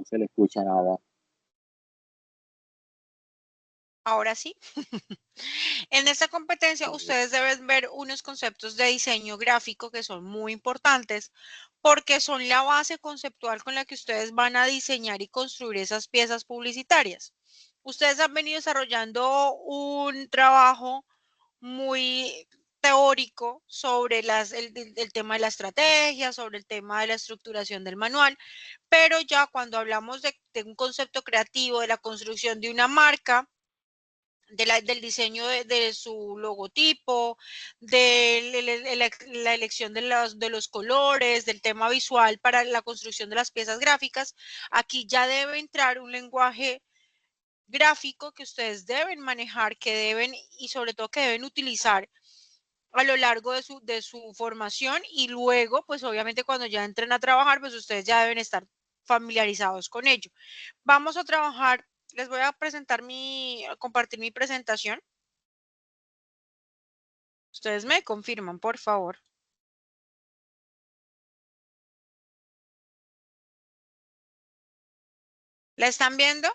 No se le escucha nada. Ahora sí. En esta competencia ustedes deben ver unos conceptos de diseño gráfico que son muy importantes porque son la base conceptual con la que ustedes van a diseñar y construir esas piezas publicitarias. Ustedes han venido desarrollando un trabajo muy teórico sobre el tema de la estrategia, sobre el tema de la estructuración del manual, pero ya cuando hablamos de un concepto creativo, de la construcción de una marca, del diseño de su logotipo, de la elección de los colores, del tema visual para la construcción de las piezas gráficas, aquí ya debe entrar un lenguaje gráfico que ustedes deben manejar, que deben y sobre todo que deben utilizar a lo largo de su formación y luego, pues obviamente cuando ya entren a trabajar, pues ustedes ya deben estar familiarizados con ello. Vamos a trabajar, les voy a compartir mi presentación. Ustedes me confirman, por favor. ¿La están viendo?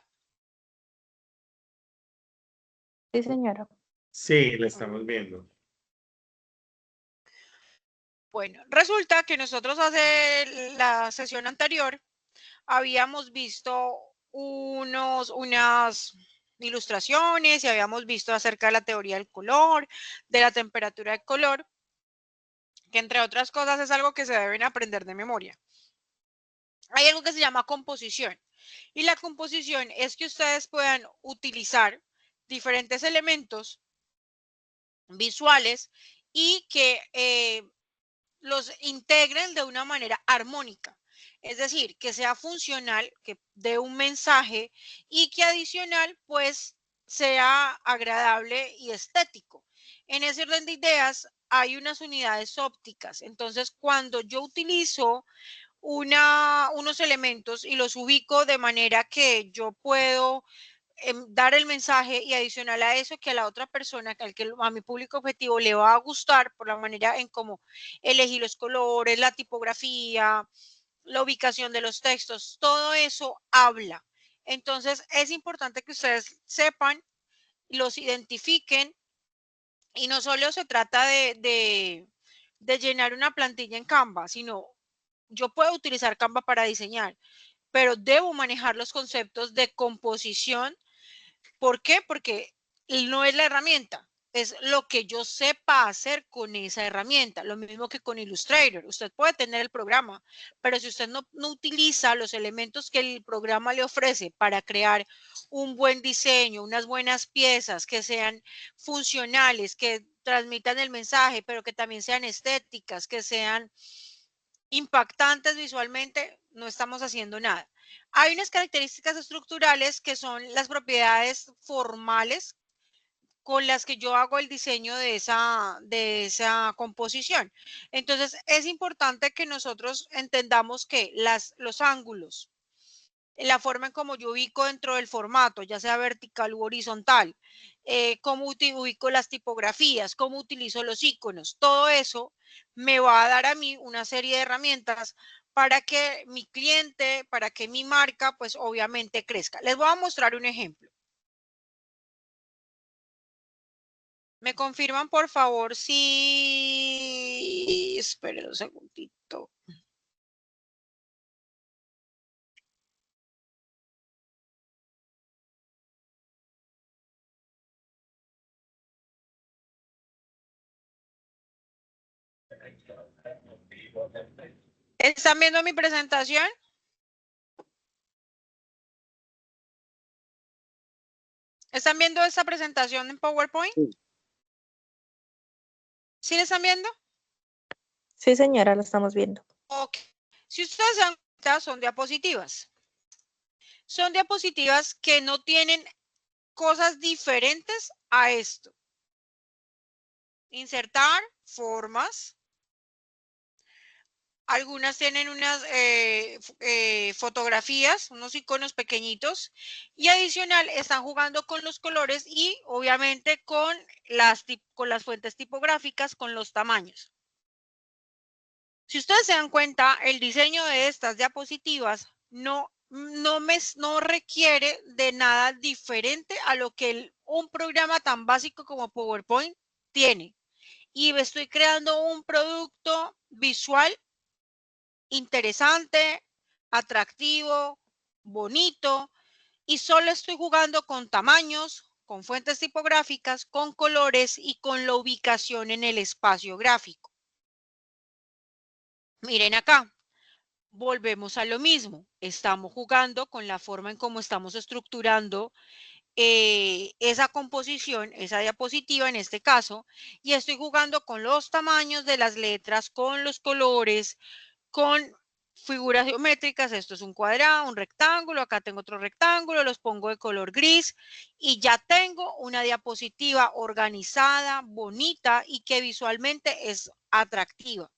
Sí, señora. Sí, la estamos viendo. Bueno, resulta que nosotros hace la sesión anterior habíamos visto unas ilustraciones y habíamos visto acerca de la teoría del color, de la temperatura del color, que entre otras cosas es algo que se deben aprender de memoria. Hay algo que se llama composición y la composición es que ustedes puedan utilizar diferentes elementos visuales y que los integren de una manera armónica. Es decir, que sea funcional, que dé un mensaje y que adicional pues sea agradable y estético. En ese orden de ideas hay unas unidades ópticas. Entonces, cuando yo utilizo unos elementos y los ubico de manera que yo puedo dar el mensaje y adicional a eso que a la otra persona, a mi público objetivo le va a gustar por la manera en cómo elegí los colores, la tipografía, la ubicación de los textos, todo eso habla. Entonces es importante que ustedes sepan, los identifiquen y no solo se trata de llenar una plantilla en Canva, sino yo puedo utilizar Canva para diseñar, pero debo manejar los conceptos de composición. ¿Por qué? Porque no es la herramienta, es lo que yo sepa hacer con esa herramienta. Lo mismo que con Illustrator. Usted puede tener el programa, pero si usted no utiliza los elementos que el programa le ofrece para crear un buen diseño, unas buenas piezas que sean funcionales, que transmitan el mensaje, pero que también sean estéticas, que sean impactantes visualmente, no estamos haciendo nada. Hay unas características estructurales que son las propiedades formales con las que yo hago el diseño de esa composición. Entonces, es importante que nosotros entendamos que los ángulos, la forma en cómo yo ubico dentro del formato, ya sea vertical u horizontal, cómo ubico las tipografías, cómo utilizo los iconos, todo eso me va a dar a mí una serie de herramientas para que mi cliente, para que mi marca, pues obviamente crezca. Les voy a mostrar un ejemplo. ¿Me confirman, por favor, si... Esperen un segundito. ¿Están viendo mi presentación? ¿Están viendo esta presentación en PowerPoint? Sí. ¿Sí la están viendo? Sí, señora, la estamos viendo. Ok. Si ustedes se dan cuenta, son diapositivas. Son diapositivas que no tienen cosas diferentes a esto. Insertar formas. Algunas tienen unas fotografías, unos iconos pequeñitos y adicional están jugando con los colores y obviamente con las fuentes tipográficas, con los tamaños. Si ustedes se dan cuenta, el diseño de estas diapositivas no no requiere de nada diferente a lo que un programa tan básico como PowerPoint tiene. Y estoy creando un producto visual interesante, atractivo, bonito, y solo estoy jugando con tamaños, con fuentes tipográficas, con colores y con la ubicación en el espacio gráfico. Miren acá, volvemos a lo mismo. Estamos jugando con la forma en cómo estamos estructurando esa composición, esa diapositiva en este caso, y estoy jugando con los tamaños de las letras, con los colores, con figuras geométricas. Esto es un cuadrado, un rectángulo, acá tengo otro rectángulo, los pongo de color gris y ya tengo una diapositiva organizada, bonita y que visualmente es atractiva.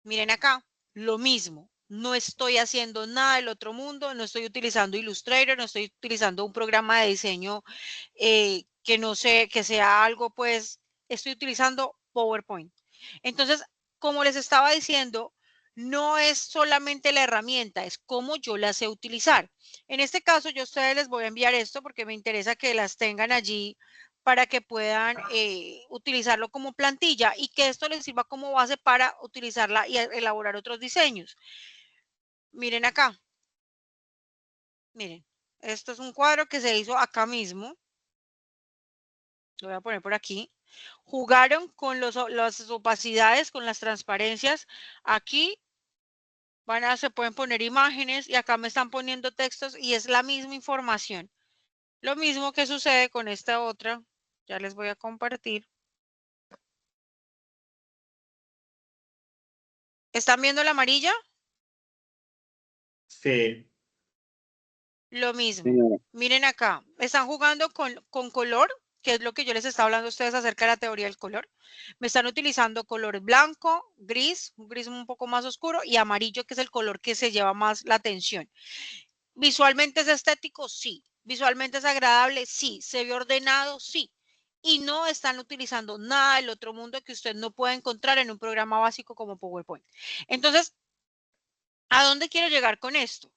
Miren acá, lo mismo. No estoy haciendo nada del otro mundo, no estoy utilizando Illustrator, no estoy utilizando un programa de diseño que no sé, que sea algo, pues estoy utilizando PowerPoint. Entonces, como les estaba diciendo, no es solamente la herramienta, es cómo yo la sé utilizar. En este caso, yo a ustedes les voy a enviar esto porque me interesa que las tengan allí para que puedan utilizarlo como plantilla y que esto les sirva como base para utilizarla y elaborar otros diseños. Miren acá. Miren, esto es un cuadro que se hizo acá mismo. Lo voy a poner por aquí. Jugaron con las opacidades, con las transparencias. Aquí se pueden poner imágenes y acá me están poniendo textos y es la misma información. Lo mismo que sucede con esta otra. Ya les voy a compartir. ¿Están viendo la amarilla? Sí, Lo mismo. Señora. Miren acá. Están jugando con color, que es lo que yo les estaba hablando a ustedes acerca de la teoría del color. Me están utilizando colores blanco, gris, un gris un poco más oscuro y amarillo, que es el color que se lleva más la atención. ¿Visualmente es estético? Sí. ¿Visualmente es agradable? Sí. ¿Se ve ordenado? Sí. Y no están utilizando nada del otro mundo que usted no puede encontrar en un programa básico como PowerPoint. Entonces, ¿a dónde quiero llegar con esto?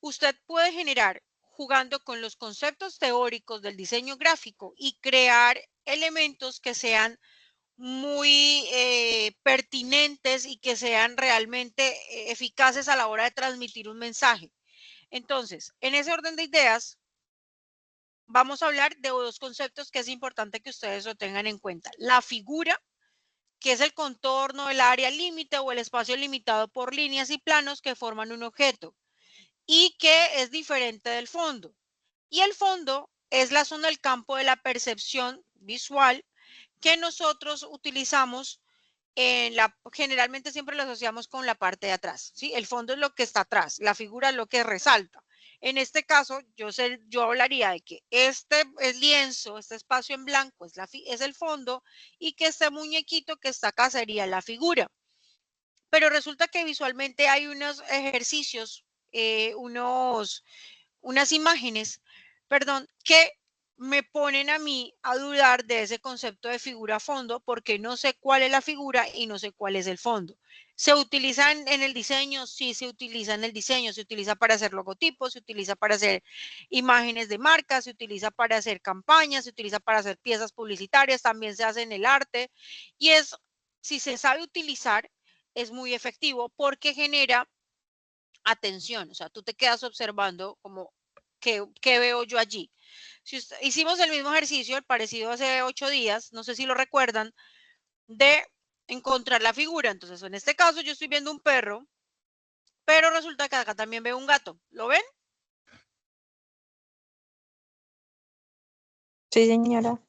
Usted puede generar, jugando con los conceptos teóricos del diseño gráfico y crear elementos que sean muy pertinentes y que sean realmente eficaces a la hora de transmitir un mensaje. Entonces, en ese orden de ideas, vamos a hablar de dos conceptos que es importante que ustedes lo tengan en cuenta. La figura, que es el contorno, el área límite o el espacio limitado por líneas y planos que forman un objeto y que es diferente del fondo. Y el fondo es la zona del campo de la percepción visual que nosotros utilizamos generalmente siempre lo asociamos con la parte de atrás, ¿sí? El fondo es lo que está atrás, la figura es lo que resalta. En este caso, yo hablaría de que este es lienzo, este espacio en blanco es el fondo y que este muñequito que está acá sería la figura. Pero resulta que visualmente hay unos ejercicios, unas imágenes, perdón, que me ponen a mí a dudar de ese concepto de figura fondo porque no sé cuál es la figura y no sé cuál es el fondo. ¿Se utiliza en el diseño? Sí, se utiliza en el diseño, se utiliza para hacer logotipos, se utiliza para hacer imágenes de marcas, se utiliza para hacer campañas, se utiliza para hacer piezas publicitarias, también se hace en el arte y si se sabe utilizar, es muy efectivo porque genera atención, o sea, tú te quedas observando como qué veo yo allí. Si hicimos el mismo ejercicio, el parecido hace 8 días, no sé si lo recuerdan, de encontrar la figura. Entonces, en este caso yo estoy viendo un perro, pero resulta que acá también veo un gato. ¿Lo ven? Sí, señora.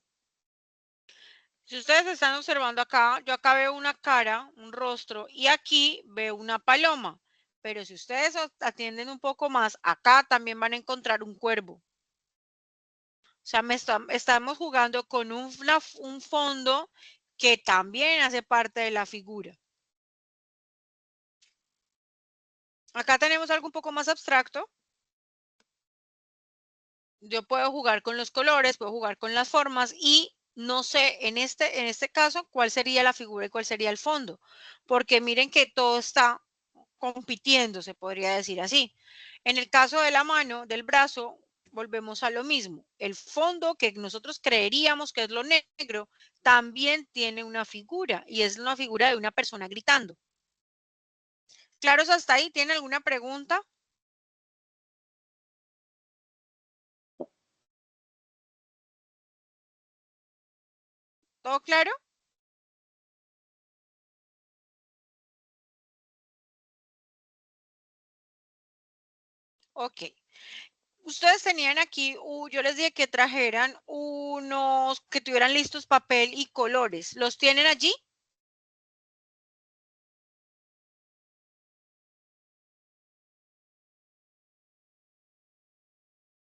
Si ustedes están observando acá, yo acá veo una cara, un rostro, y aquí veo una paloma. Pero si ustedes atienden un poco más, acá también van a encontrar un cuervo. O sea, estamos jugando con un fondo que también hace parte de la figura. Acá tenemos algo un poco más abstracto. Yo puedo jugar con los colores, puedo jugar con las formas y no sé en este caso cuál sería la figura y cuál sería el fondo. Porque miren que todo está compitiendo, se podría decir así. En el caso de la mano, del brazo, volvemos a lo mismo. El fondo que nosotros creeríamos que es lo negro, también tiene una figura y es una figura de una persona gritando. ¿Claros hasta ahí? ¿Tiene alguna pregunta? ¿Todo claro? Ok. Ustedes tenían aquí, yo les dije que trajeran unos, que tuvieran listos papel y colores. ¿Los tienen allí?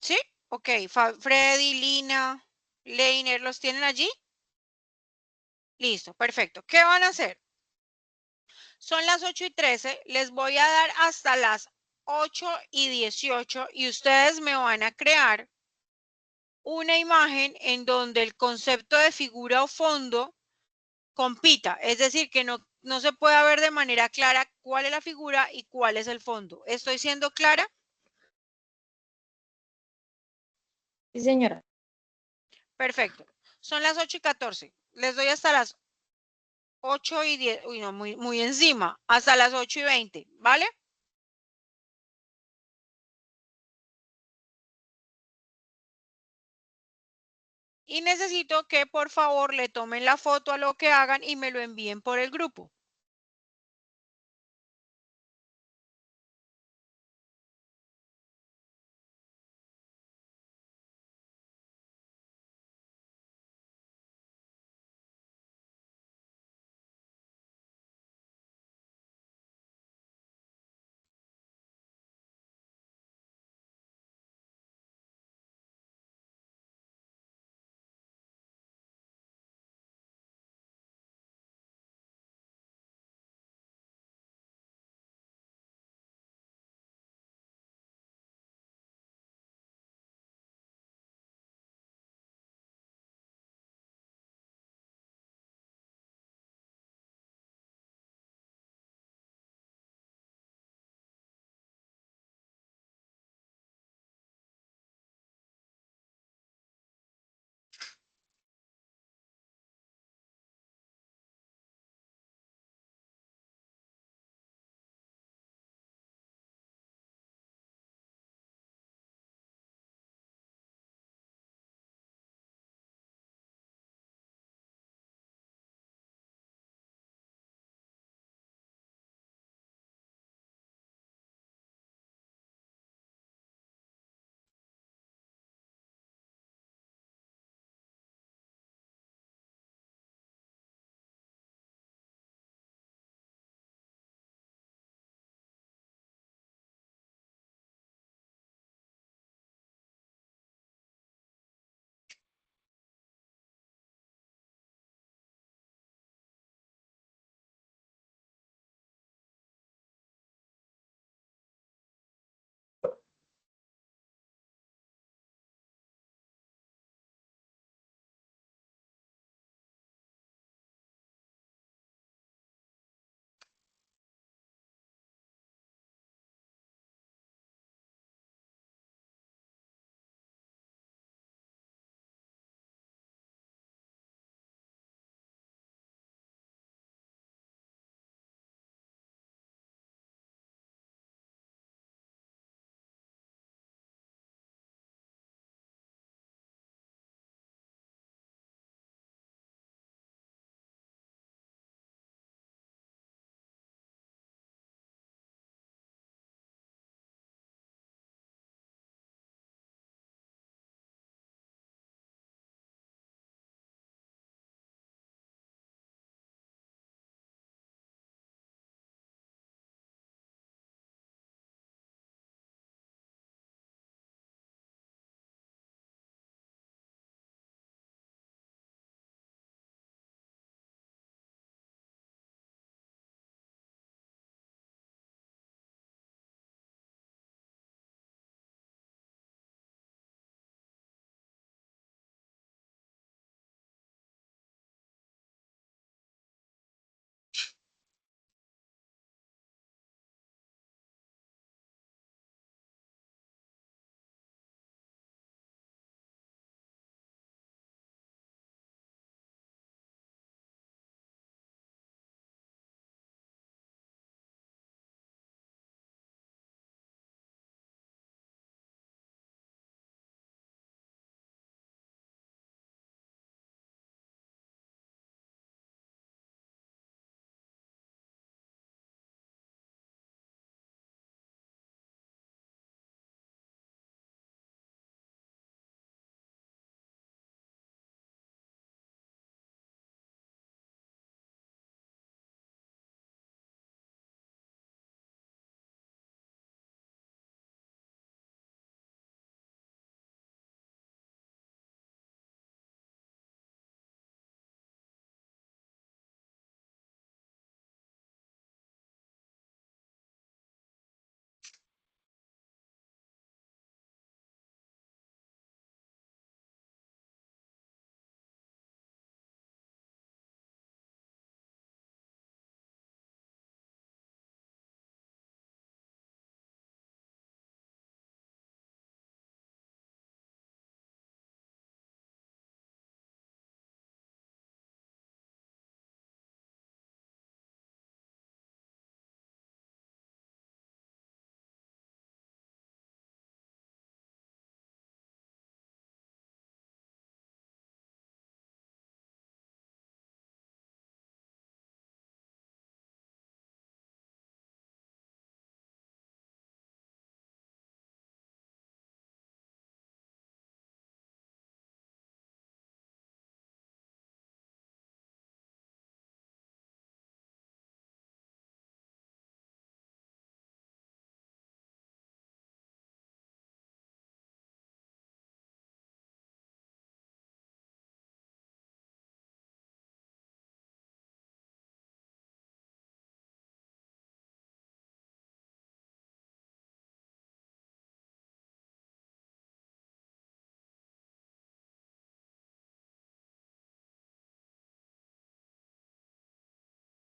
¿Sí? Ok. Freddy, Lina, Leiner, ¿los tienen allí? Listo, perfecto. ¿Qué van a hacer? Son las 8:13, les voy a dar hasta las 8:18 y ustedes me van a crear una imagen en donde el concepto de figura o fondo compita, es decir, que no se pueda ver de manera clara cuál es la figura y cuál es el fondo. ¿Estoy siendo clara? Sí, señora. Perfecto. Son las 8:14. Les doy hasta las 8:10. Uy, no, muy encima. Hasta las 8:20, ¿vale? Y necesito que por favor le tomen la foto a lo que hagan y me lo envíen por el grupo.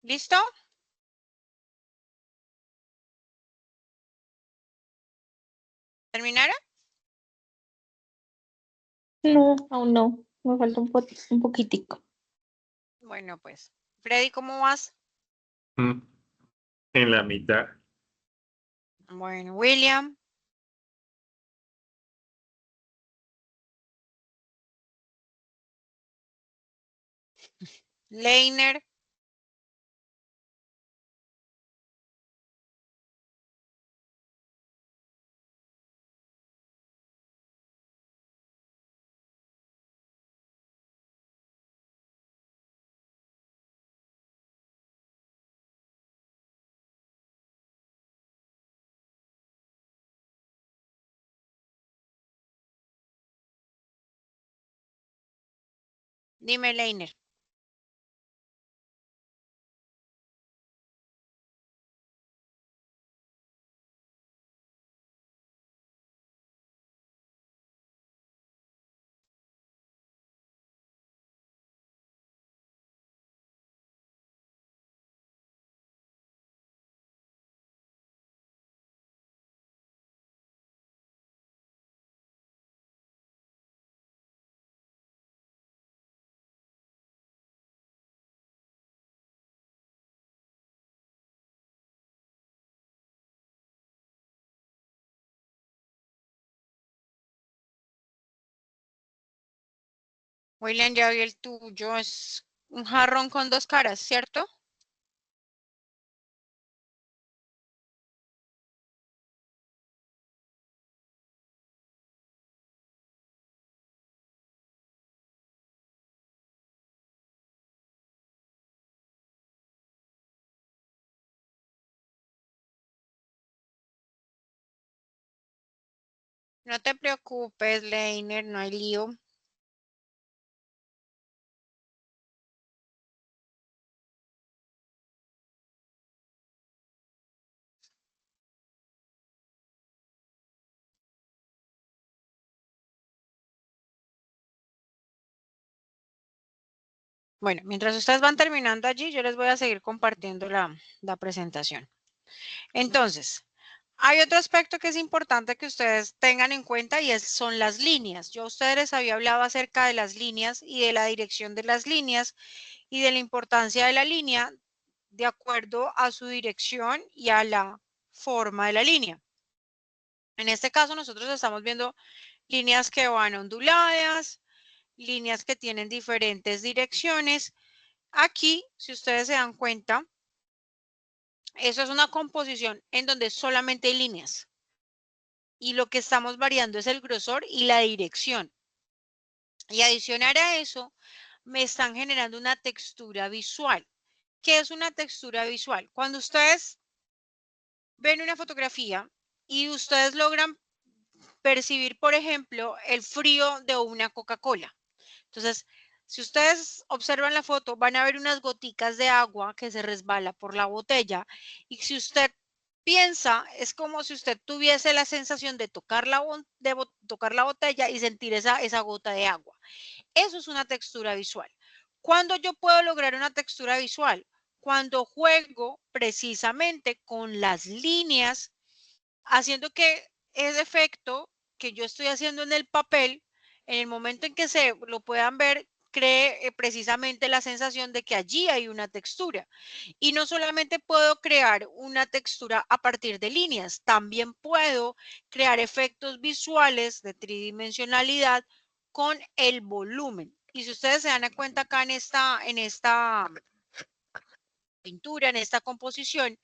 ¿Listo? ¿Terminaron? No, aún no. Me falta un poquitico. Bueno, pues. Freddy, ¿cómo vas? Mm, En la mitad. Bueno, William. Leiner. Dime, Leiner. William, ya vi el tuyo. Es un jarrón con dos caras, ¿cierto? No te preocupes, Leiner, no hay lío. Bueno, mientras ustedes van terminando allí, yo les voy a seguir compartiendo la presentación. Entonces, hay otro aspecto que es importante que ustedes tengan en cuenta y son las líneas. Yo a ustedes les había hablado acerca de las líneas y de la dirección de las líneas y de la importancia de la línea de acuerdo a su dirección y a la forma de la línea. En este caso, nosotros estamos viendo líneas que van onduladas, líneas que tienen diferentes direcciones. Aquí, si ustedes se dan cuenta, eso es una composición en donde solamente hay líneas. Y lo que estamos variando es el grosor y la dirección. Y adicionar a eso, me están generando una textura visual. ¿Qué es una textura visual? Cuando ustedes ven una fotografía y ustedes logran percibir, por ejemplo, el frío de una Coca-Cola. Entonces, si ustedes observan la foto, van a ver unas goticas de agua que se resbala por la botella. Y si usted piensa, es como si usted tuviese la sensación de tocar tocar la botella y sentir esa gota de agua. Eso es una textura visual. ¿Cuándo yo puedo lograr una textura visual? Cuando juego precisamente con las líneas, haciendo que ese efecto que yo estoy haciendo en el papel, en el momento en que se lo puedan ver, cree precisamente la sensación de que allí hay una textura. Y no solamente puedo crear una textura a partir de líneas, también puedo crear efectos visuales de tridimensionalidad con el volumen. Y si ustedes se dan cuenta acá en esta pintura, en esta composición,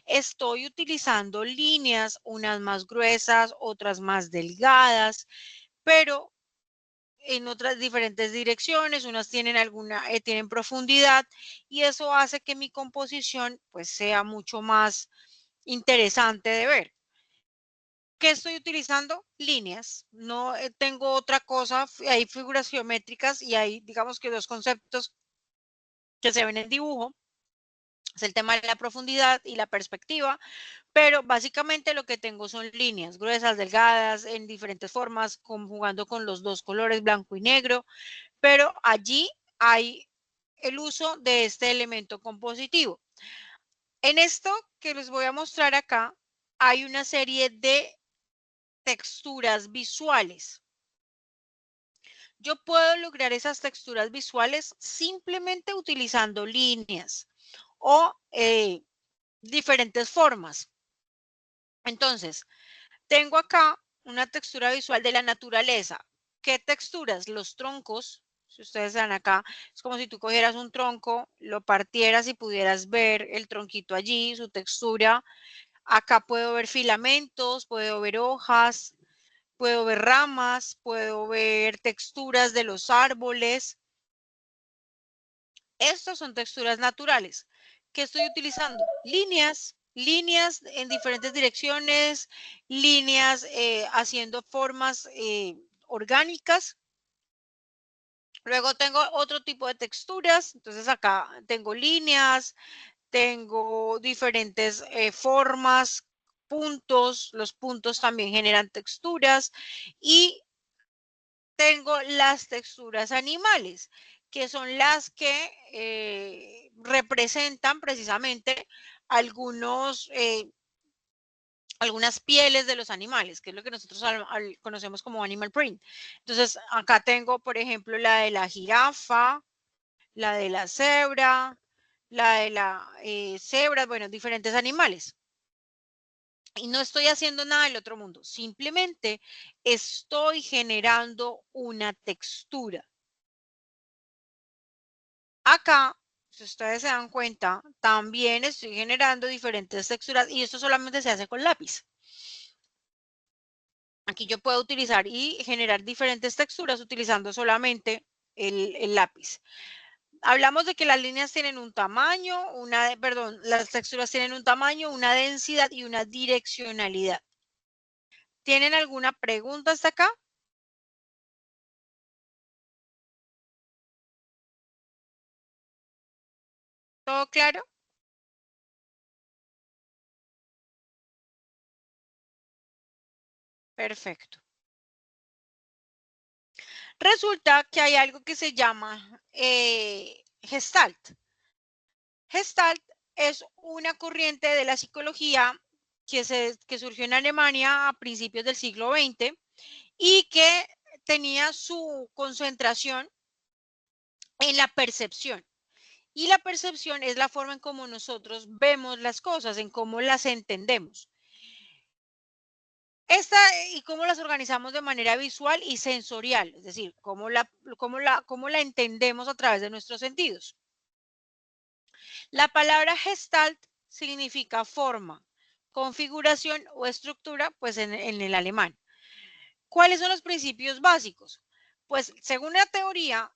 estoy utilizando líneas, unas más gruesas, otras más delgadas, pero en otras diferentes direcciones, unas tienen tienen profundidad y eso hace que mi composición pues sea mucho más interesante de ver. ¿Qué estoy utilizando? Líneas. No tengo otra cosa. Hay figuras geométricas y hay, digamos que dos conceptos que se ven en dibujo. Es el tema de la profundidad y la perspectiva, pero básicamente lo que tengo son líneas gruesas, delgadas, en diferentes formas, conjugando con los dos colores, blanco y negro, pero allí hay el uso de este elemento compositivo. En esto que les voy a mostrar acá, hay una serie de texturas visuales. Yo puedo lograr esas texturas visuales simplemente utilizando líneas o diferentes formas. Entonces, tengo acá una textura visual de la naturaleza. ¿Qué texturas? Los troncos. Si ustedes ven acá, es como si tú cogieras un tronco, lo partieras y pudieras ver el tronquito allí, su textura. Acá puedo ver filamentos, puedo ver hojas, puedo ver ramas, puedo ver texturas de los árboles. Estas son texturas naturales. ¿Qué estoy utilizando? Líneas, líneas en diferentes direcciones, líneas haciendo formas orgánicas. Luego tengo otro tipo de texturas. Entonces acá tengo líneas, tengo diferentes formas, puntos. Los puntos también generan texturas. Y tengo las texturas animales, que son las que representan precisamente algunos, algunas pieles de los animales, que es lo que nosotros conocemos como animal print. Entonces, acá tengo, por ejemplo, la de la jirafa, la de la cebra, la de la cebra, bueno, diferentes animales. Y no estoy haciendo nada del otro mundo, simplemente estoy generando una textura. Acá, si ustedes se dan cuenta, también estoy generando diferentes texturas y esto solamente se hace con lápiz. Aquí yo puedo utilizar y generar diferentes texturas utilizando solamente el lápiz. Hablamos de que las líneas tienen un tamaño, perdón, las texturas tienen un tamaño, una densidad y una direccionalidad. ¿Tienen alguna pregunta hasta acá? ¿Todo claro? Perfecto. Resulta que hay algo que se llama Gestalt. Gestalt es una corriente de la psicología que surgió en Alemania a principios del siglo XX y que tenía su concentración en la percepción. Y la percepción es la forma en cómo nosotros vemos las cosas, en cómo las entendemos. Y cómo las organizamos de manera visual y sensorial, es decir, cómo la entendemos a través de nuestros sentidos. La palabra Gestalt significa forma, configuración o estructura, pues en el alemán. ¿Cuáles son los principios básicos? Pues según la teoría,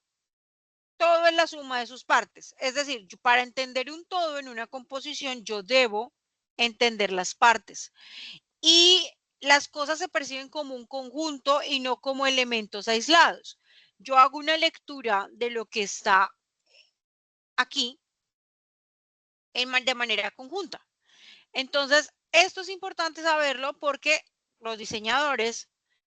todo es la suma de sus partes. Es decir, para entender un todo en una composición, yo debo entender las partes. Y las cosas se perciben como un conjunto y no como elementos aislados. Yo hago una lectura de lo que está aquí de manera conjunta. Entonces, esto es importante saberlo porque los diseñadores,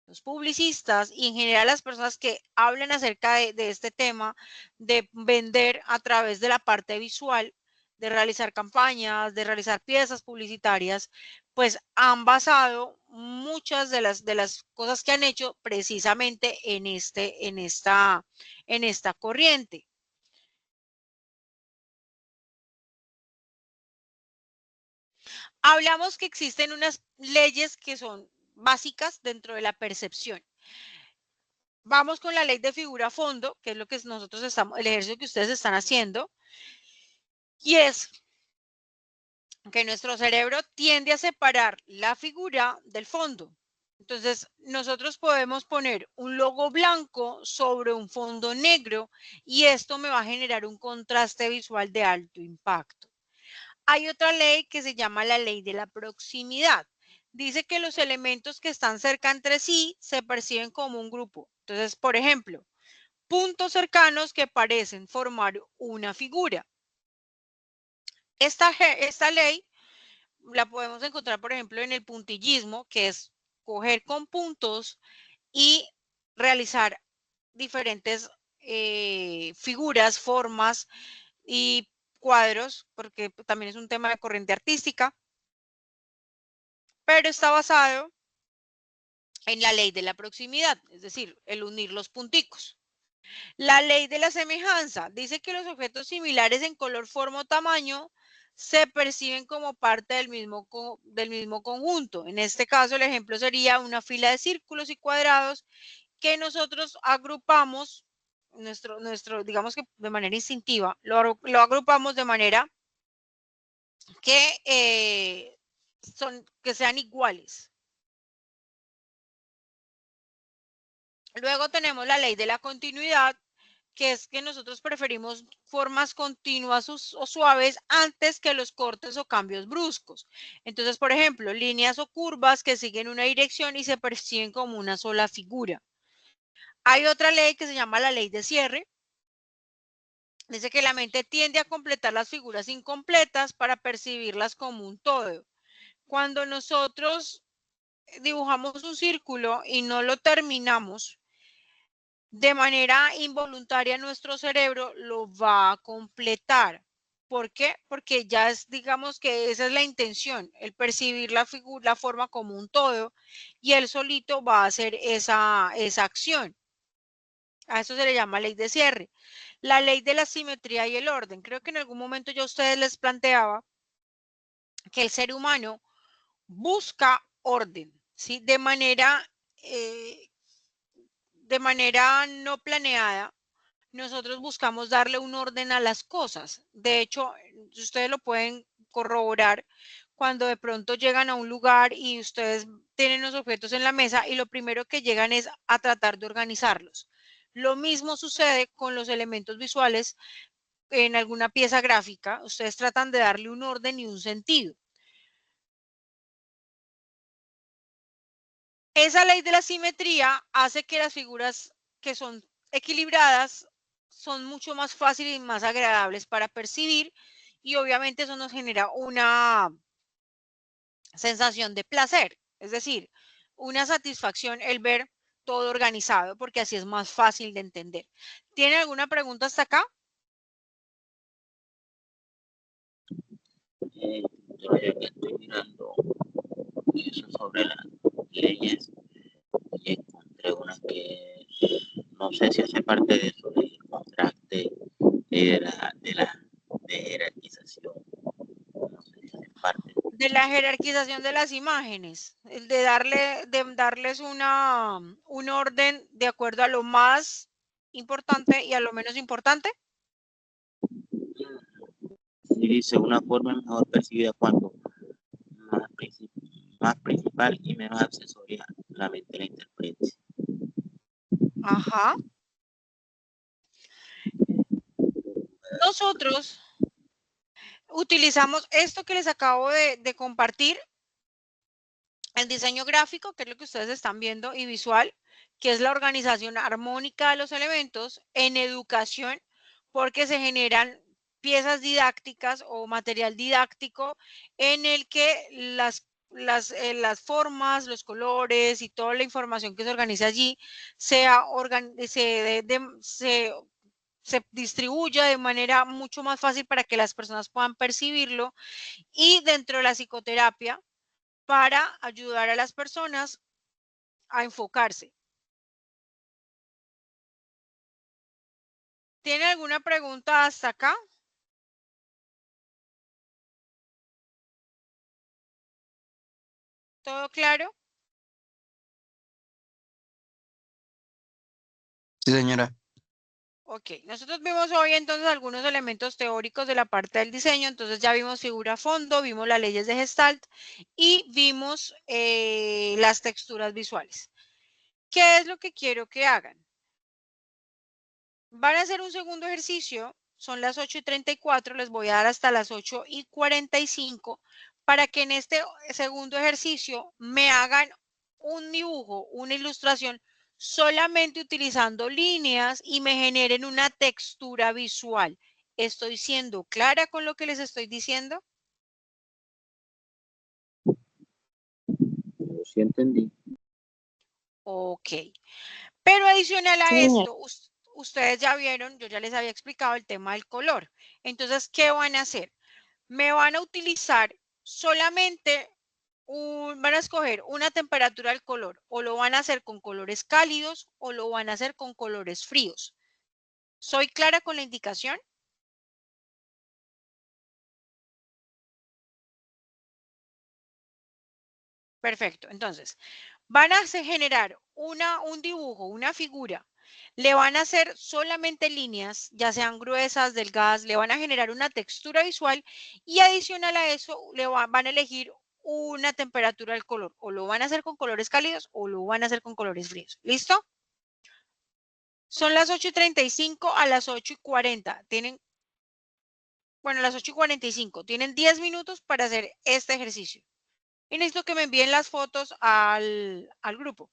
los publicistas y en general las personas que hablan acerca de este tema, de vender a través de la parte visual, de realizar campañas, de realizar piezas publicitarias, pues han basado muchas de las cosas que han hecho precisamente en esta corriente. Hablamos que existen unas leyes que son básicas dentro de la percepción. Vamos con la ley de figura fondo, que es lo que nosotros el ejercicio que ustedes están haciendo, y es que nuestro cerebro tiende a separar la figura del fondo. Entonces, nosotros podemos poner un logo blanco sobre un fondo negro y esto me va a generar un contraste visual de alto impacto. Hay otra ley que se llama la ley de la proximidad. Dice que los elementos que están cerca entre sí se perciben como un grupo. Entonces, por ejemplo, puntos cercanos que parecen formar una figura. Esta ley la podemos encontrar, por ejemplo, en el puntillismo, que es coger con puntos y realizar diferentes figuras, formas y cuadros, porque también es un tema de corriente artística, pero está basado en la ley de la proximidad, es decir, el unir los punticos. La ley de la semejanza dice que los objetos similares en color, forma o tamaño se perciben como parte del mismo conjunto. En este caso, el ejemplo sería una fila de círculos y cuadrados que nosotros agrupamos, digamos que de manera instintiva, lo agrupamos de manera que, que sean iguales. Luego tenemos la ley de la continuidad, que es que nosotros preferimos formas continuas o suaves antes que los cortes o cambios bruscos. Entonces, por ejemplo, líneas o curvas que siguen una dirección y se perciben como una sola figura. Hay otra ley que se llama la ley de cierre. Dice que la mente tiende a completar las figuras incompletas para percibirlas como un todo. Cuando nosotros dibujamos un círculo y no lo terminamos, de manera involuntaria nuestro cerebro lo va a completar. ¿Por qué? Porque ya es, digamos que esa es la intención, el percibir la figura, la forma como un todo, y él solito va a hacer esa acción. A eso se le llama ley de cierre. La ley de la simetría y el orden. Creo que en algún momento yo a ustedes les planteaba que el ser humano busca orden, ¿sí? De manera no planeada, nosotros buscamos darle un orden a las cosas. De hecho, ustedes lo pueden corroborar cuando de pronto llegan a un lugar y ustedes tienen los objetos en la mesa y lo primero que llegan es a tratar de organizarlos. Lo mismo sucede con los elementos visuales en alguna pieza gráfica. Ustedes tratan de darle un orden y un sentido. Esa ley de la simetría hace que las figuras que son equilibradas son mucho más fáciles y más agradables para percibir, y obviamente eso nos genera una sensación de placer, es decir, una satisfacción el ver todo organizado, porque así es más fácil de entender. ¿Tiene alguna pregunta hasta acá? Yo ya que estoy mirando eso sobre las leyes y encontré una que no sé si hace parte de eso, del contraste de jerarquización. No sé si hace parte. De la jerarquización de las imágenes, el de darles un orden de acuerdo a lo más importante y a lo menos importante. Sí, dice una forma mejor percibida cuando más principal y menos accesoria la mente la interprete. Ajá. Nosotros utilizamos esto que les acabo de compartir, el diseño gráfico, que es lo que ustedes están viendo, y visual, que es la organización armónica de los elementos en educación, porque se generan piezas didácticas o material didáctico en el que las formas, los colores y toda la información que se organiza allí se distribuya de manera mucho más fácil para que las personas puedan percibirlo, y dentro de la psicoterapia para ayudar a las personas a enfocarse. ¿Tiene alguna pregunta hasta acá? ¿Todo claro? Sí, señora. Ok, nosotros vimos hoy entonces algunos elementos teóricos de la parte del diseño. Entonces ya vimos figura a fondo, vimos las leyes de Gestalt y vimos las texturas visuales. ¿Qué es lo que quiero que hagan? Van a hacer un segundo ejercicio, son las 8:34, les voy a dar hasta las 8:45 para que en este segundo ejercicio me hagan un dibujo, una ilustración, solamente utilizando líneas y me generen una textura visual. ¿Estoy siendo clara con lo que les estoy diciendo? Yo sí entendí. Ok. Pero adicional a Sí, señora. esto, ustedes ya vieron, yo ya les había explicado el tema del color. Entonces, ¿qué van a hacer? Me van a utilizar solamente, van a escoger una temperatura del color, o lo van a hacer con colores cálidos o lo van a hacer con colores fríos. ¿Soy clara con la indicación? Perfecto. Entonces, van a generar un dibujo, una figura. Le van a hacer solamente líneas, ya sean gruesas, delgadas, le van a generar una textura visual y adicional a eso van a elegir una temperatura del color. O lo van a hacer con colores cálidos o lo van a hacer con colores fríos. ¿Listo? Son las 8:35 a las 8:40. Bueno, a las 8:45. Tienen 10 minutos para hacer este ejercicio. Y necesito que me envíen las fotos al grupo.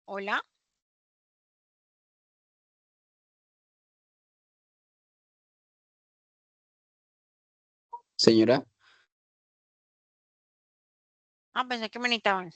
Hola. Señora, Ah, pensé que me necesitaban.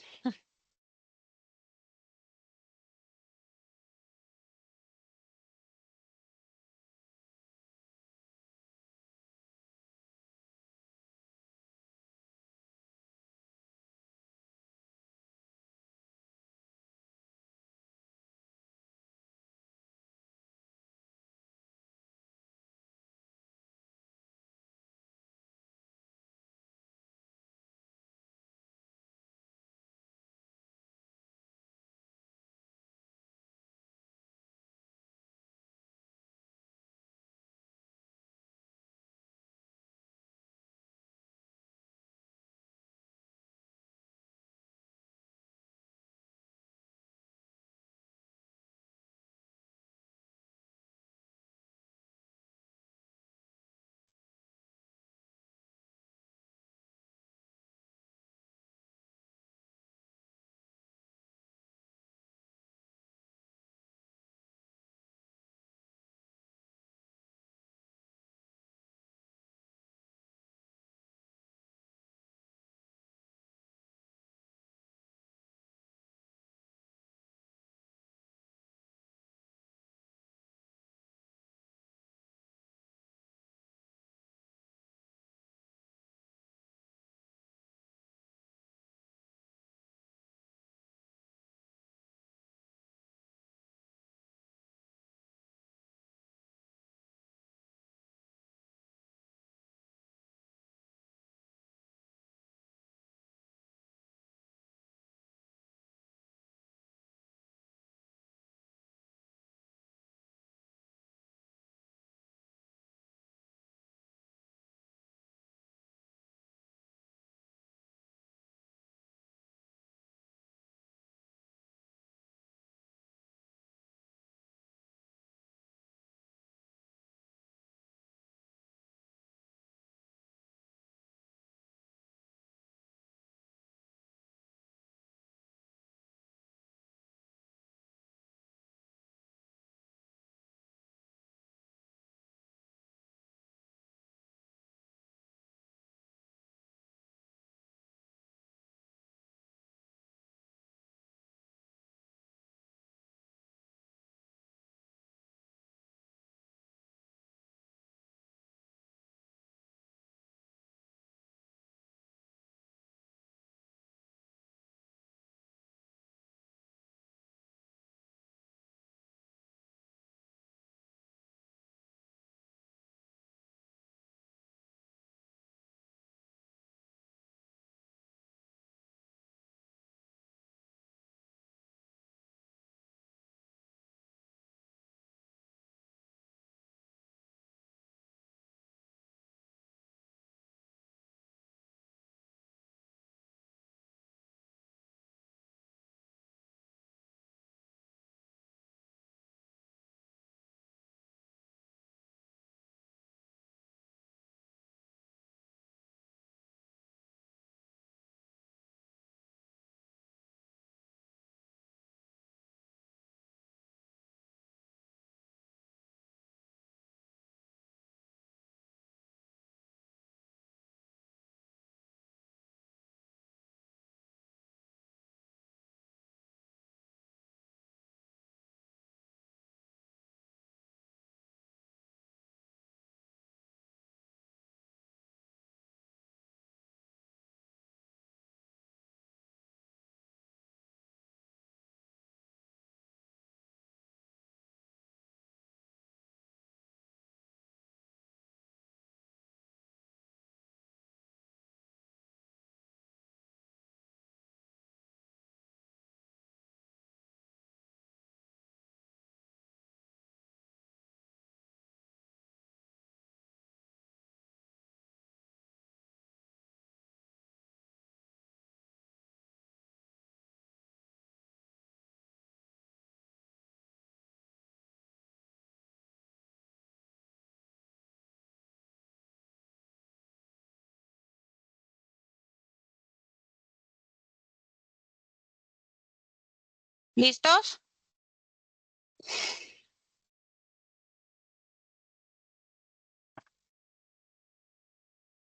¿Listos?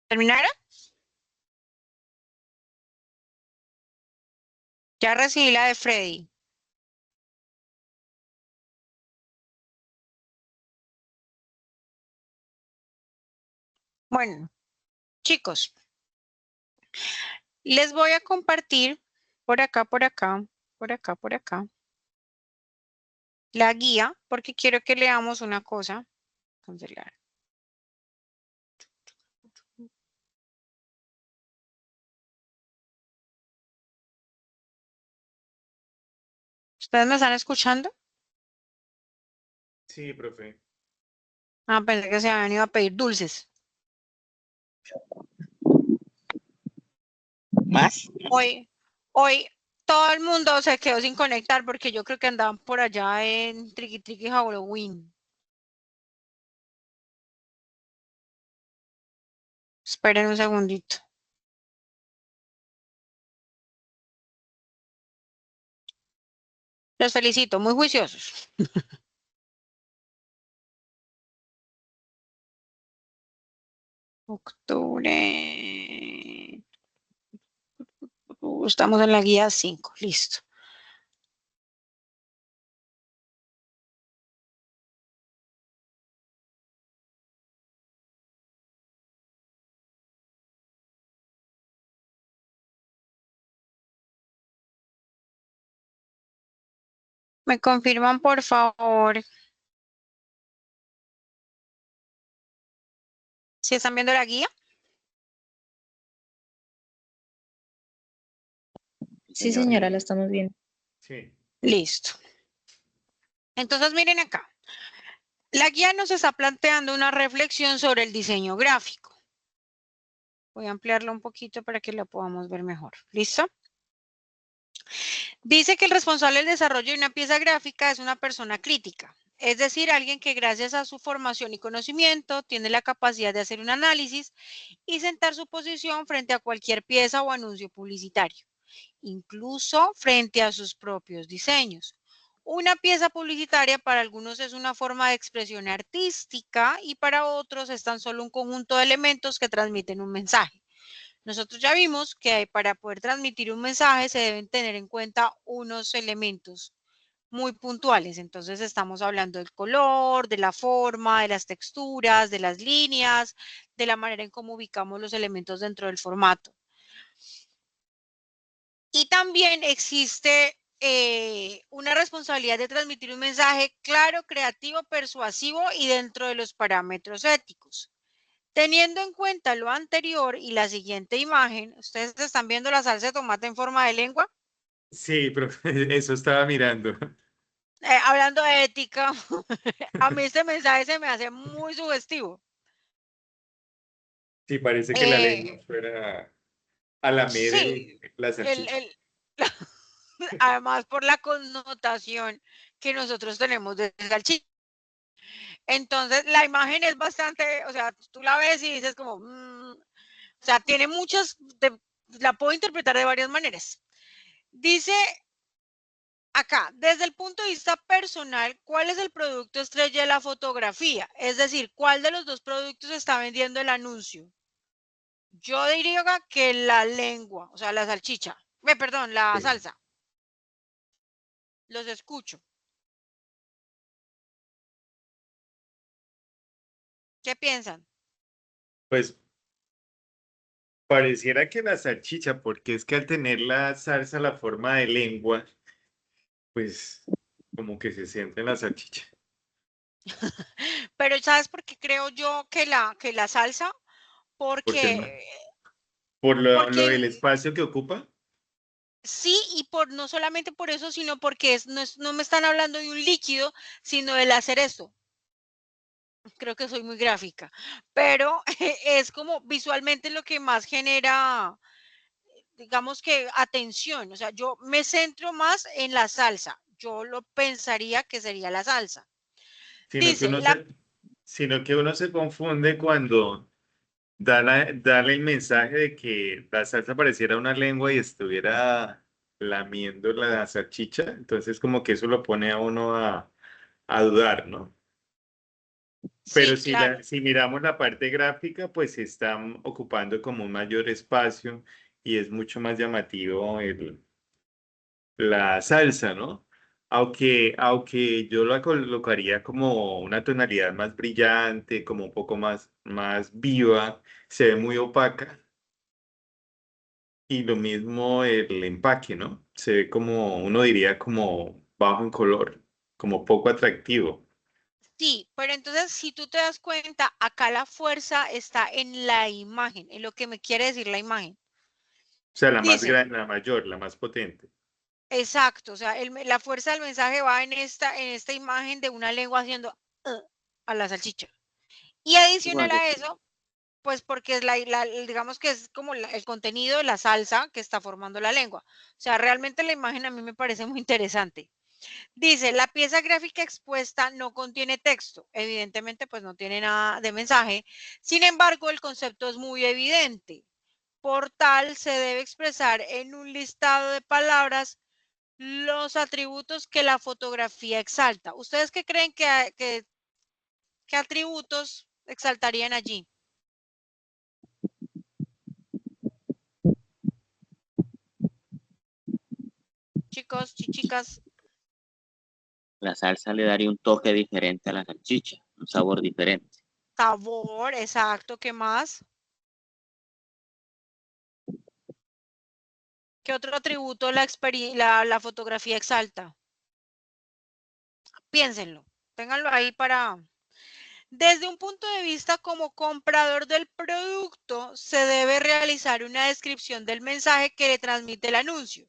¿Terminaron? Ya recibí la de Freddy. Bueno, chicos, les voy a compartir por acá, por acá, por acá, por acá, la guía, porque quiero que leamos una cosa. Cancelar. ¿Ustedes me están escuchando? Sí, profe. Ah, pensé que se habían ido a pedir dulces. ¿Más? Hoy todo el mundo se quedó sin conectar porque yo creo que andaban por allá en Triqui Triqui Halloween. Esperen un segundito. Los felicito, muy juiciosos. Octubre. Estamos en la guía 5, listo. ¿Me confirman, por favor? ¿Si están viendo la guía? Sí, señora, la estamos viendo. Sí. Listo. Entonces, miren acá. La guía nos está planteando una reflexión sobre el diseño gráfico. Voy a ampliarlo un poquito para que la podamos ver mejor. ¿Listo? Dice que el responsable del desarrollo de una pieza gráfica es una persona crítica, es decir, alguien que gracias a su formación y conocimiento tiene la capacidad de hacer un análisis y sentar su posición frente a cualquier pieza o anuncio publicitario, incluso frente a sus propios diseños. Una pieza publicitaria para algunos es una forma de expresión artística y para otros es tan solo un conjunto de elementos que transmiten un mensaje. Nosotros ya vimos que para poder transmitir un mensaje se deben tener en cuenta unos elementos muy puntuales. Entonces estamos hablando del color, de la forma, de las texturas, de las líneas, de la manera en cómo ubicamos los elementos dentro del formato. Y también existe una responsabilidad de transmitir un mensaje claro, creativo, persuasivo y dentro de los parámetros éticos. Teniendo en cuenta lo anterior y la siguiente imagen, ¿ustedes están viendo la salsa de tomate en forma de lengua? Sí, profe, eso estaba mirando. Hablando de ética, a mí este mensaje se me hace muy sugestivo. Sí, parece que la Eh, lengua fuera a lamer sí, la el, salchicha. el, además por la connotación que nosotros tenemos de salchicha. Entonces, la imagen es bastante, o sea, tú la ves y dices como, o sea, tiene muchas, la puedo interpretar de varias maneras. Dice acá, desde el punto de vista personal, ¿cuál es el producto estrella de la fotografía? Es decir, ¿cuál de los dos productos está vendiendo el anuncio? Yo diría que la lengua, o sea, la salchicha. Perdón, la Sí. salsa. Los escucho. ¿Qué piensan? Pues pareciera que la salchicha, porque es que al tener la salsa la forma de lengua, pues como que se siente en la salchicha. Pero ¿sabes por qué creo yo que la salsa? Porque no, Porque, por lo porque del espacio que ocupa. sí, y por no solamente por eso, sino porque no me están hablando de un líquido, sino del hacer esto. Creo que soy muy gráfica, pero es como visualmente lo que más genera, digamos que atención, o sea, yo me centro más en la salsa, yo lo pensaría que sería la salsa. Sino que Dice, uno se, sino que uno se confunde cuando da el mensaje de que la salsa pareciera una lengua y estuviera lamiendo la salchicha, entonces como que eso lo pone a uno a dudar, ¿no? Pero Sí, claro. si miramos la parte gráfica, pues están ocupando como un mayor espacio y es mucho más llamativo la salsa, ¿no? Aunque yo la colocaría como una tonalidad más brillante, como un poco más viva, se ve muy opaca. Y lo mismo el empaque, ¿no? Se ve como, uno diría como bajo en color, como poco atractivo. Sí, pero entonces si tú te das cuenta, acá la fuerza está en la imagen, en lo que me quiere decir la imagen. O sea, la más Dice, grande, la mayor, la más potente. exacto, o sea, la fuerza del mensaje va en esta imagen de una lengua haciendo a la salchicha. Y adicional Igual, a eso, pues porque es digamos que es como el contenido de la salsa que está formando la lengua. O sea, realmente la imagen a mí me parece muy interesante. Dice, la pieza gráfica expuesta no contiene texto. Evidentemente, pues no tiene nada de mensaje. Sin embargo, el concepto es muy evidente. Por tal, se debe expresar en un listado de palabras los atributos que la fotografía exalta. ¿Ustedes qué creen qué atributos exaltarían allí? Chicos, chicas, la salsa le daría un toque diferente a la salchicha, un sabor diferente. sabor, exacto, ¿qué más? ¿Qué otro atributo la fotografía exalta? Piénsenlo, ténganlo ahí para... Desde un punto de vista como comprador del producto, se debe realizar una descripción del mensaje que le transmite el anuncio.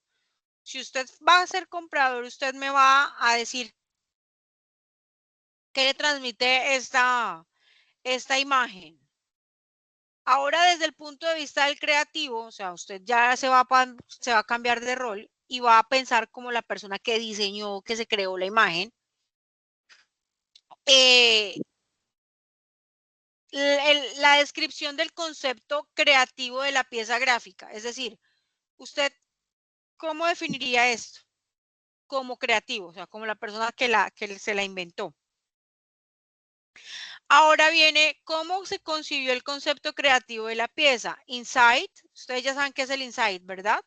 Si usted va a ser comprador, usted me va a decir qué le transmite esta imagen. Ahora, desde el punto de vista del creativo, o sea, usted ya se va a cambiar de rol y va a pensar como la persona que diseñó, que se creó la imagen. Eh, la descripción del concepto creativo de la pieza gráfica. Es decir, usted, ¿cómo definiría esto? Como creativo, o sea, como la persona que se la inventó. Ahora viene, ¿cómo se concibió el concepto creativo de la pieza? Insight, ustedes ya saben qué es el insight, ¿verdad?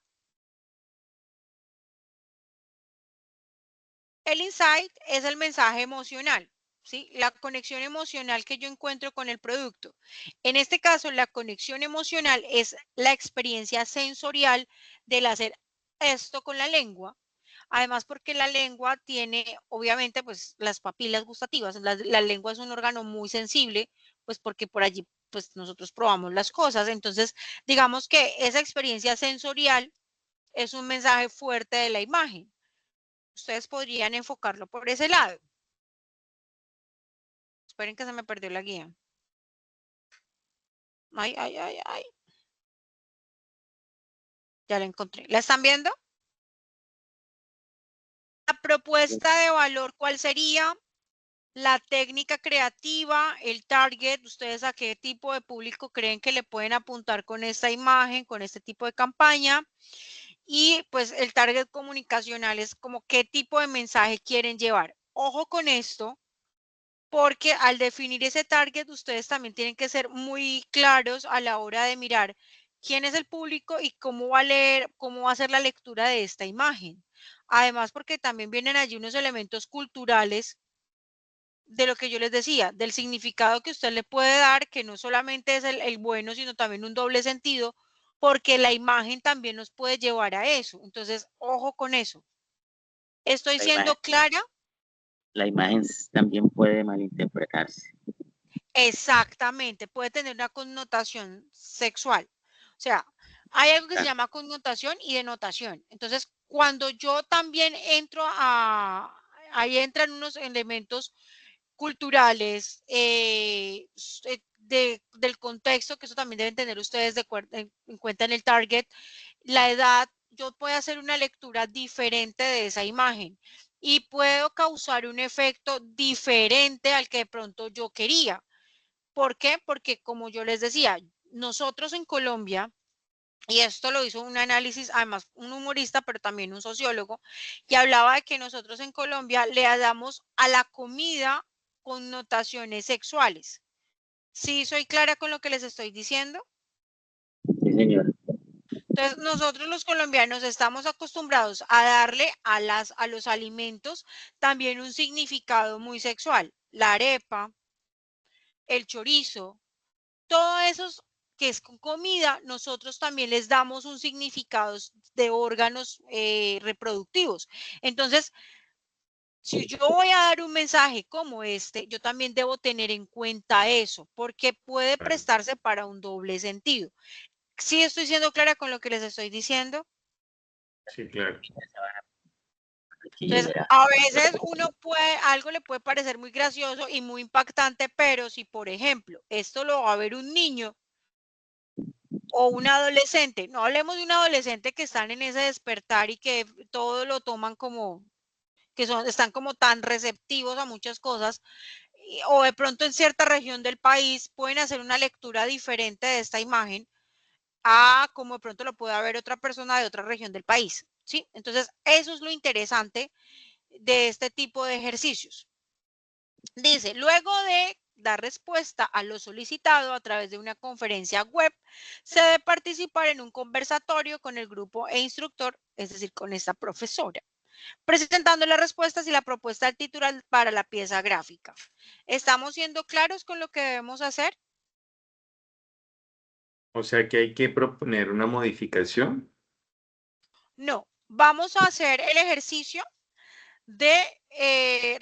El insight es el mensaje emocional, ¿sí? La conexión emocional que yo encuentro con el producto. En este caso, la conexión emocional es la experiencia sensorial del hacer esto con la lengua. Además, porque la lengua tiene, obviamente, pues las papilas gustativas. La lengua es un órgano muy sensible, pues porque por allí, pues nosotros probamos las cosas. Entonces, digamos que esa experiencia sensorial es un mensaje fuerte de la imagen. Ustedes podrían enfocarlo por ese lado. Esperen que se me perdió la guía. Ay, ay, ay, ay. Ya la encontré. ¿La están viendo? La propuesta de valor, ¿cuál sería? La técnica creativa, el target, ustedes a qué tipo de público creen que le pueden apuntar con esta imagen, con este tipo de campaña. Y pues el target comunicacional es como qué tipo de mensaje quieren llevar. Ojo con esto, porque al definir ese target, ustedes también tienen que ser muy claros a la hora de mirar quién es el público y cómo va a leer, cómo va a ser la lectura de esta imagen. Además, porque también vienen allí unos elementos culturales de lo que yo les decía, del significado que usted le puede dar, que no solamente es el bueno, sino también un doble sentido, porque la imagen también nos puede llevar a eso. Entonces, ojo con eso. ¿Estoy La siendo imagen, clara? la imagen también puede malinterpretarse. Exactamente, puede tener una connotación sexual. O sea, hay algo que se Ah, llama connotación y denotación. Entonces, cuando yo también entro ahí entran unos elementos culturales, del contexto, que eso también deben tener ustedes en cuenta en el target, la edad, yo puedo hacer una lectura diferente de esa imagen y puedo causar un efecto diferente al que de pronto yo quería. ¿Por qué? Porque como yo les decía, nosotros en Colombia y esto lo hizo un análisis, además un humorista, pero también un sociólogo, y hablaba de que nosotros en Colombia le damos a la comida connotaciones sexuales. ¿Sí soy clara con lo que les estoy diciendo? Sí, señora. Entonces, nosotros los colombianos estamos acostumbrados a darle a los alimentos también un significado muy sexual. La arepa, el chorizo, todo eso que es con comida, nosotros también les damos un significado de órganos reproductivos. Entonces, si yo voy a dar un mensaje como este, yo también debo tener en cuenta eso, porque puede Claro. prestarse para un doble sentido. ¿Sí estoy siendo clara con lo que les estoy diciendo? Sí, claro. Aquí Entonces, verá. a veces uno puede, algo le puede parecer muy gracioso y muy impactante, pero si, por ejemplo, esto lo va a ver un niño o un adolescente, no hablemos de un adolescente que están en ese despertar y que todo lo toman como, que son, están como tan receptivos a muchas cosas, o de pronto en cierta región del país pueden hacer una lectura diferente de esta imagen a como de pronto lo puede ver otra persona de otra región del país, ¿sí? Entonces, eso es lo interesante de este tipo de ejercicios. Dice, luego de dar respuesta a lo solicitado a través de una conferencia web, se debe participar en un conversatorio con el grupo e instructor, es decir, con esta profesora, presentando las respuestas y la propuesta del titular para la pieza gráfica. ¿Estamos siendo claros con lo que debemos hacer? O sea que hay que proponer una modificación. No, vamos a hacer el ejercicio de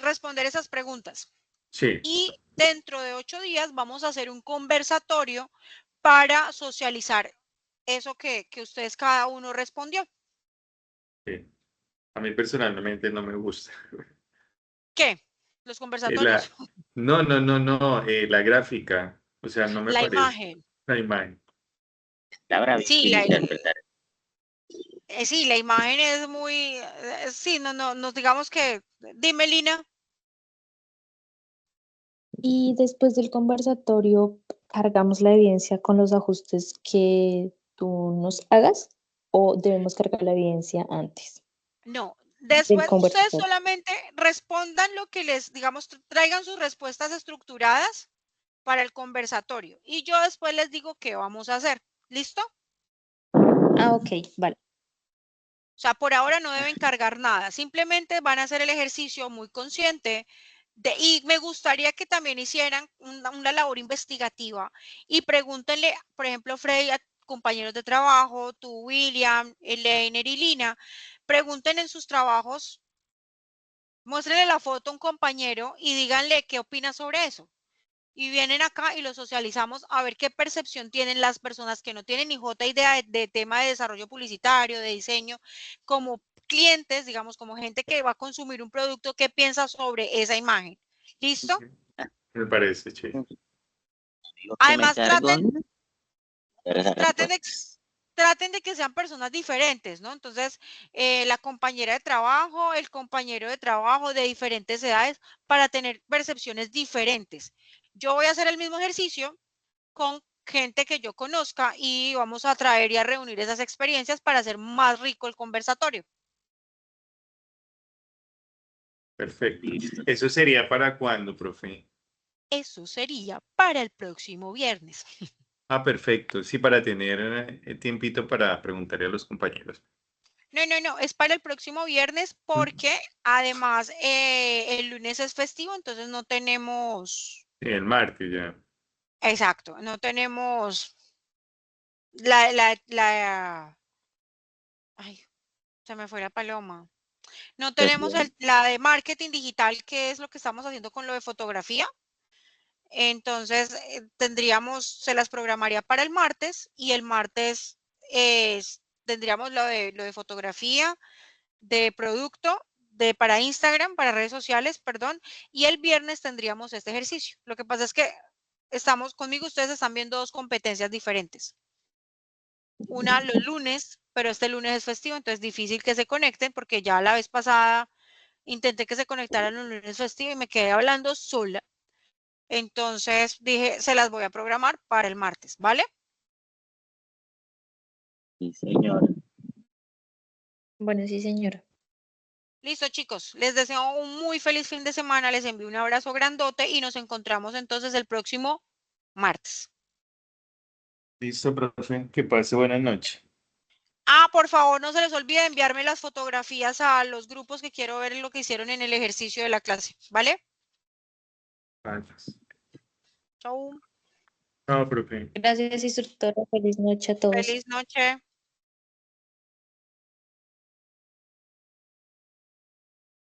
responder esas preguntas. Sí, Y dentro de 8 días vamos a hacer un conversatorio para socializar eso que ustedes cada uno respondió. sí. A mí personalmente no me gusta. ¿Qué? Los conversatorios. La, no, no, no, no, la gráfica. O sea, no me La parece imagen. la imagen. Está Sí, bravísimo interpretar. sí, la imagen es muy, sí, no, digamos que, dime Lina. Y después del conversatorio, cargamos la evidencia con los ajustes que tú nos hagas o debemos cargar la evidencia antes No, del después ustedes conversatorio. solamente respondan lo que les, digamos, traigan sus respuestas estructuradas para el conversatorio y yo después les digo qué vamos a hacer. ¿Listo? Ah, ok, vale. O sea, por ahora no deben cargar nada, simplemente van a hacer el ejercicio muy consciente y me gustaría que también hicieran una labor investigativa y pregúntenle, por ejemplo, Freddy, a compañeros de trabajo, tú, William, Eleiner y Lina, pregunten en sus trabajos, muéstrenle la foto a un compañero y díganle qué opina sobre eso. Y vienen acá y lo socializamos a ver qué percepción tienen las personas que no tienen ni jota idea de tema de desarrollo publicitario, de diseño, como clientes, digamos, como gente que va a consumir un producto, qué piensa sobre esa imagen. ¿Listo? Ujú. Me parece, che. Digo que me Además, cargo de la traten de, respuesta. traten de que sean personas diferentes, ¿no? Entonces, la compañera de trabajo, el compañero de trabajo de diferentes edades, para tener percepciones diferentes. Yo voy a hacer el mismo ejercicio con gente que yo conozca y vamos a traer y a reunir esas experiencias para hacer más rico el conversatorio. Perfecto. Listo. ¿Eso sería para cuándo, profe? Eso sería para el próximo viernes. Ah, perfecto. Sí, para tener tiempito para preguntarle a los compañeros. No, es para el próximo viernes Mm. porque además el lunes es festivo, entonces no tenemos, Sí, el martes ya. exacto, no tenemos ay, se me fue la paloma. No tenemos Perdón. la de marketing digital, que es lo que estamos haciendo con lo de fotografía. Entonces, tendríamos, se las programaría para el martes y el martes tendríamos lo de fotografía, de producto, de para Instagram, para redes sociales, perdón, y el viernes tendríamos este ejercicio. Lo que pasa es que estamos conmigo, ustedes están viendo dos competencias diferentes. Una los lunes, pero este lunes es festivo, entonces es difícil que se conecten porque ya la vez pasada intenté que se conectaran los lunes festivos y me quedé hablando sola. Entonces dije, se las voy a programar para el martes, ¿vale? Sí, señora. Bueno, sí, señora. Listo, chicos. Les deseo un muy feliz fin de semana. Les envío un abrazo grandote y nos encontramos entonces el próximo martes. Listo, profe. Que pase buenas noches. Ah, por favor, no se les olvide enviarme las fotografías a los grupos que quiero ver lo que hicieron en el ejercicio de la clase, ¿vale? Gracias. Chau. No, profe. Gracias, instructora. Feliz noche a todos. Feliz noche.